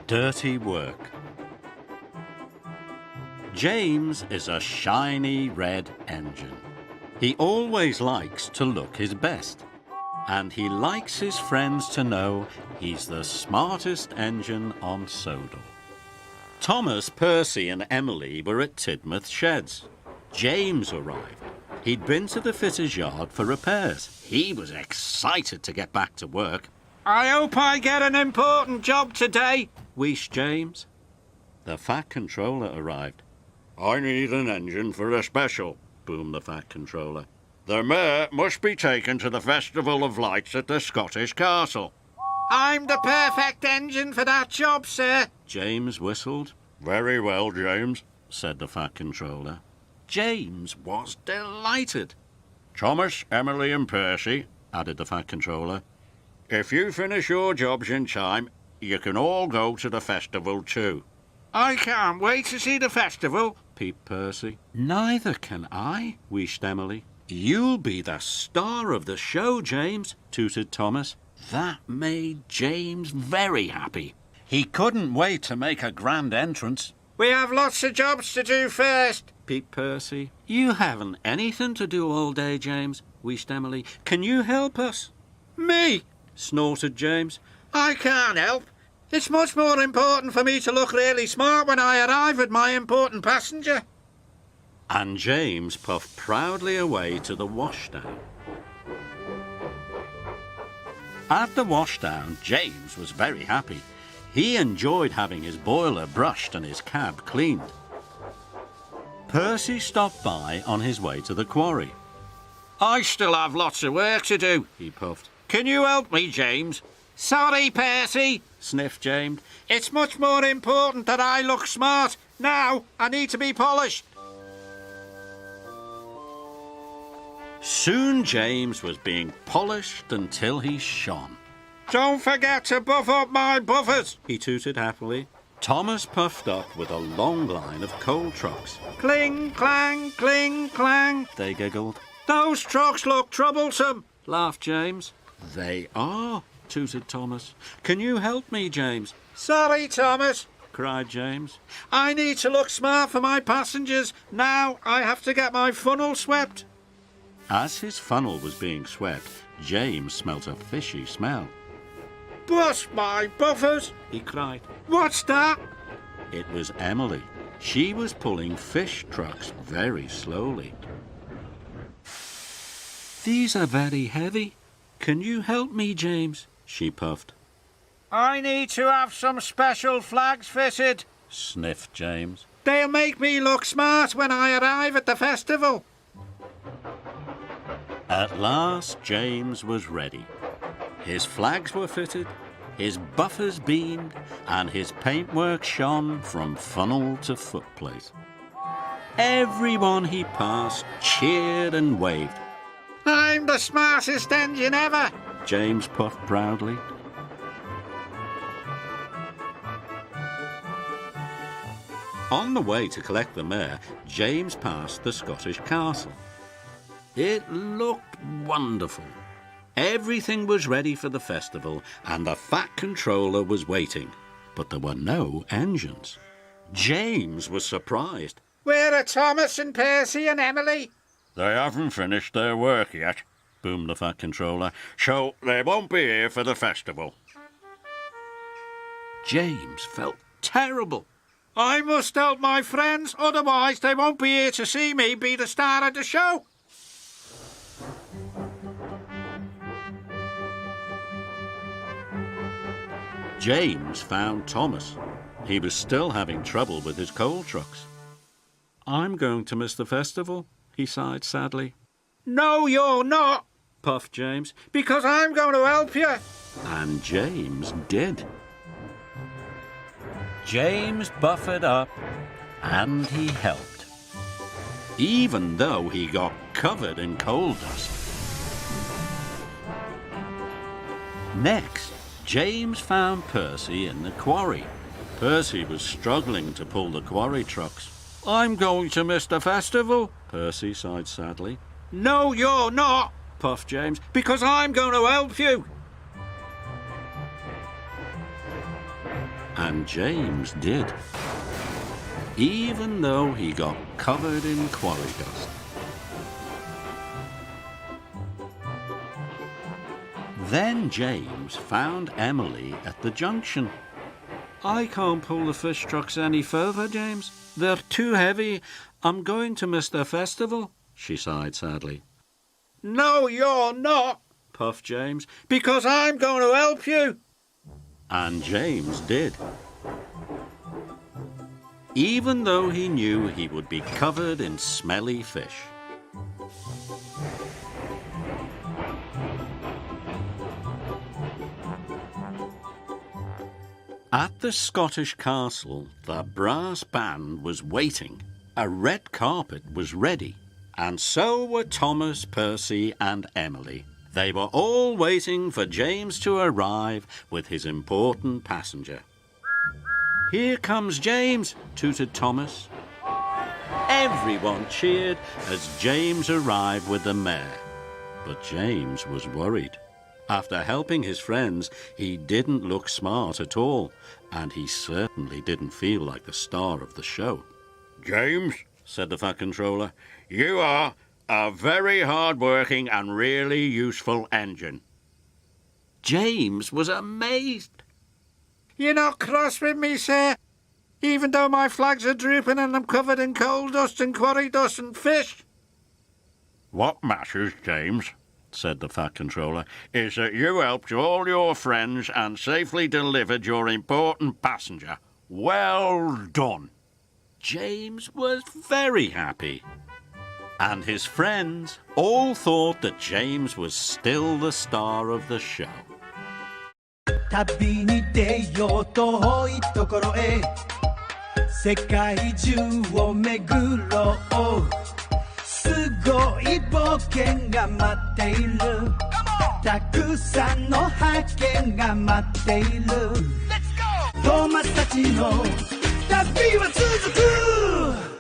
Dirty work. James is a shiny red engine. He always likes to look his best. And he likes his friends to know he's the smartest engine on Sodor. Thomas, Percy and Emily were at Tidmouth Sheds. James arrived. He'd been to the fitter's yard for repairs. He was excited to get back to work. I hope I get an important job today, wheezed James. The Fat Controller arrived. I need an engine for a special, boomed the Fat Controller. The mare must be taken to the Festival of Lights at the Scottish Castle. I'm the perfect engine for that job, sir, James whistled. Very well, James, said the Fat Controller. James was delighted. Thomas, Emily and Percy, added the Fat Controller. If you finish your jobs in time, you can all go to the festival too. I can't wait to see the festival, peeped Percy. Neither can I, wheezed Emily. You'll be the star of the show, James, tooted Thomas. That made James very happy. He couldn't wait to make a grand entrance. We have lots of jobs to do first, peeped Percy. You haven't anything to do all day, James, wheezed Emily. Can you help us? Me? Snorted James. I can't help. It's much more important for me to look really smart when I arrive with my important passenger. And James puffed proudly away to the washdown. At the washdown, James was very happy. He enjoyed having his boiler brushed and his cab cleaned. Percy stopped by on his way to the quarry. I still have lots of work to do, he puffed. Can you help me, James? Sorry, Percy, sniffed James. It's much more important that I look smart. Now I need to be polished. Soon James was being polished until he shone. Don't forget to buff up my buffers, he tooted happily. Thomas puffed up with a long line of coal trucks. Cling, clang, they giggled. Those trucks look troublesome, laughed James. They are, tooted Thomas. Can you help me, James? Sorry, Thomas, cried James. I need to look smart for my passengers. Now I have to get my funnel swept. As his funnel was being swept, James smelt a fishy smell. Bless my buffers, he cried. What's that? It was Emily. She was pulling fish trucks very slowly. These are very heavy. Can you help me, James? She puffed. I need to have some special flags fitted, sniffed James. They'll make me look smart when I arrive at the festival. At last, James was ready. His flags were fitted, his buffers beamed, and his paintwork shone from funnel to footplate. Everyone he passed cheered and waved. I'm the smartest engine ever, James puffed proudly. On the way to collect the mare, James passed the Scottish Castle. It looked wonderful. Everything was ready for the festival, and the Fat Controller was waiting, but there were no engines. James was surprised. Where are Thomas and Percy and Emily? They haven't finished their work yet, boomed the Fat Controller, so they won't be here for the festival. James felt terrible. I must help my friends, otherwise they won't be here to see me be the star of the show. James found Thomas. He was still having trouble with his coal trucks. I'm going to miss the festival, he sighed sadly. No, you're not, puffed James, because I'm going to help you. And James did. James buffered up, and he helped, even though he got covered in coal dust. Next, James found Percy in the quarry. Percy was struggling to pull the quarry trucks. I'm going to miss the festival, Percy sighed sadly. No, you're not, puffed James, because I'm going to help you. And James did, even though he got covered in quarry dust. Then James found Emily at the junction. "I can't pull the fish trucks any further, James. They're too heavy. I'm going to miss the festival," she sighed sadly. "No, you're not," puffed James, "because I'm going to help you." And James did, even though he knew he would be covered in smelly fish. At the Scottish castle, the brass band was waiting. A red carpet was ready, and so were Thomas, Percy, and Emily. They were all waiting for James to arrive with his important passenger. "Here comes James," tooted Thomas. Everyone cheered as James arrived with the mare. But James was worried. After helping his friends, he didn't look smart at all, and he certainly didn't feel like the star of the show. "James," said the Fat Controller, "you are a very hard-working and really useful engine." James was amazed. "You're not cross with me, sir, even though my flags are drooping and I'm covered in coal dust and quarry dust and fish?" "What matters, James," said the Fat Controller, "is that you helped all your friends and safely delivered your important passenger. Well done." James was very happy. And his friends all thought that James was still the star of the show. 旅に出よう遠いところへ世界中を巡ろうすごい冒険が待っているたくさんの発見が待っているトーマスたちの旅は続く